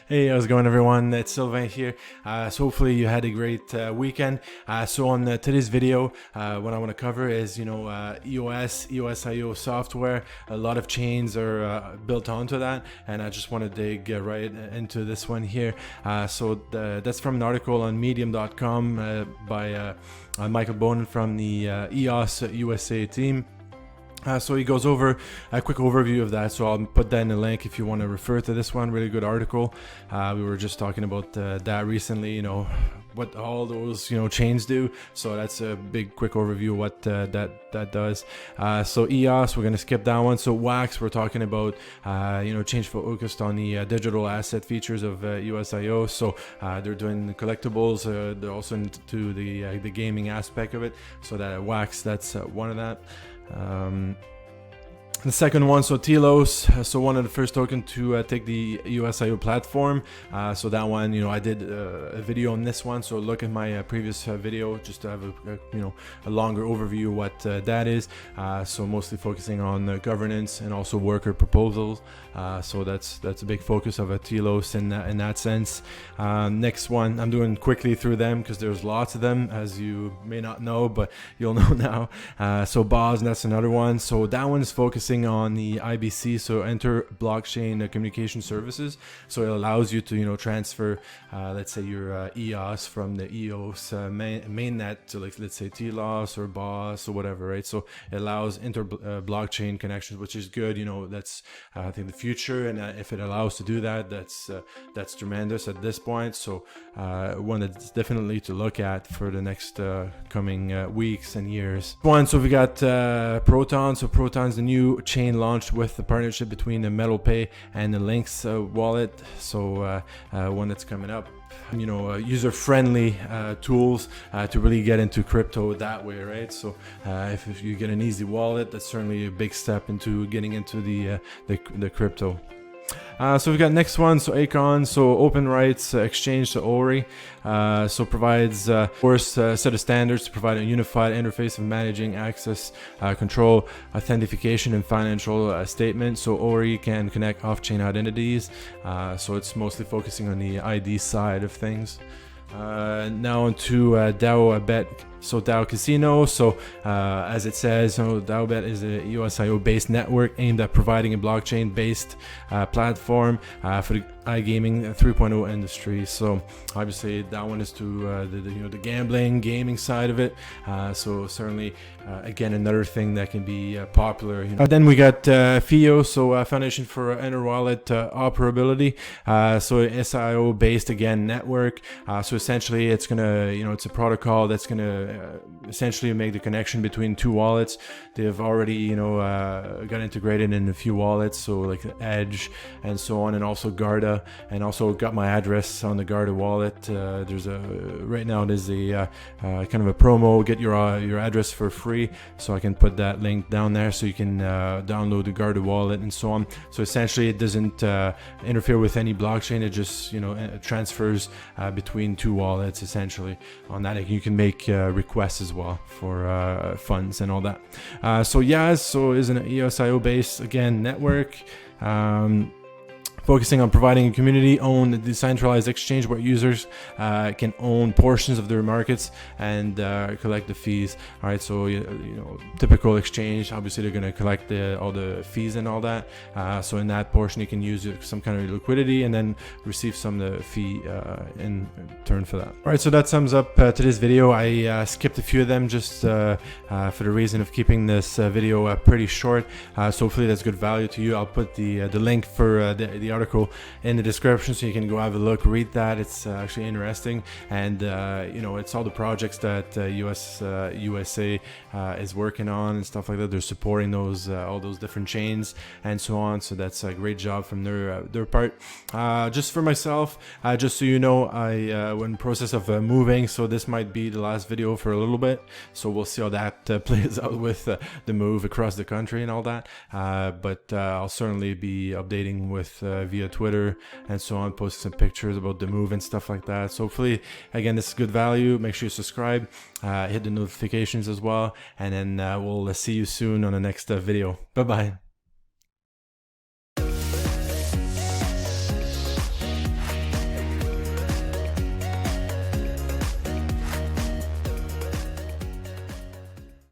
Hey, how's it going, everyone? It's Sylvain here. So hopefully you had a great weekend. So on today's video, what I want to cover is, EOSIO software. A lot of chains are built onto that, and I just want to dig right into this one here. That's from an article on medium.com by Michael Bonin from the EOS USA team. So he goes over a quick overview of that, so I'll put that in the link if you want to refer to this one. Really good article. We were just talking about that recently, what all those chains do. So that's a big quick overview of what that does. So EOS, we're going to skip that one. So Wax, we're talking about change focused on the digital asset features of EOSIO. So they're doing the collectibles. They're also into the gaming aspect of it. So that Wax, that's one of that. The second one, so Telos, so one of the first token to take the EOSIO platform. So that one, I did a video on this one. So look at my previous video just to have a longer overview of what that is. So mostly focusing on governance and also worker proposals. So that's a big focus of a Telos in that sense. Next one, I'm doing quickly through them because there's lots of them, as you may not know, but you'll know now. So BOS, that's another one. So that one is focusing on the IBC, so inter blockchain communication services. So it allows you to transfer let's say your EOS from the EOS mainnet to, like, let's say Telos or BOS or whatever, right? So it allows inter blockchain connections, which is good. That's I think the future, and if it allows to do that, that's tremendous at this point. So one that's definitely to look at for the next coming weeks and years. So we got Proton. So Proton's the new chain launched with the partnership between the MetalPay and the Lynx wallet. So one that's coming up. User-friendly tools to really get into crypto that way, right? So if you get an easy wallet, that's certainly a big step into getting into the crypto. So we got next one, so Acon, so open rights exchange, so ORI, so provides set of standards to provide a unified interface of managing access control, authentication, and financial statements. So ORI can connect off-chain identities. So it's mostly focusing on the ID side of things. Now on to Daobet. So DAO Casino, so as it says, Daobet is a EOSIO based network aimed at providing a blockchain based platform for the iGaming 3.0 industry. So obviously that one is to the gambling, gaming side of it. So certainly again another thing that can be popular. Then we got FIO, so Foundation for Inter Wallet Operability. So SIO based again network. So essentially it's gonna it's a protocol that's gonna essentially make the connection between two wallets. They've already got integrated in a few wallets, so like Edge and so on, and also Guarda, and also got my address on the Guarda wallet. There's a kind of a promo, get your address for free, so I can put that link down there so you can download the Guarda wallet and so on. So essentially it doesn't interfere with any blockchain. It just transfers between two wallets essentially on that. You can make requests as well for funds and all that. So Yaz, so is an EOSIO based again network, focusing on providing a community-owned decentralized exchange where users can own portions of their markets and collect the fees. All right, so typical exchange, obviously they're going to collect all the fees and all that. So in that portion, you can use some kind of liquidity and then receive some of the fee in turn for that. All right, so that sums up today's video. I skipped a few of them just for the reason of keeping this video pretty short. So hopefully that's good value to you. I'll put the link for the article in the description so you can go have a look, read that. It's actually interesting, and it's all the projects that USA is working on and stuff like that. They're supporting those all those different chains and so on. So that's a great job from their part. Just for myself, just so you know, I in the process of moving, so this might be the last video for a little bit. So we'll see how that plays out with the move across the country and all that. But I'll certainly be updating with via Twitter and so on, posting some pictures about the move and stuff like that. So hopefully, again, this is good value. Make sure you subscribe, hit the notifications as well, and then we'll see you soon on the next video. Bye bye.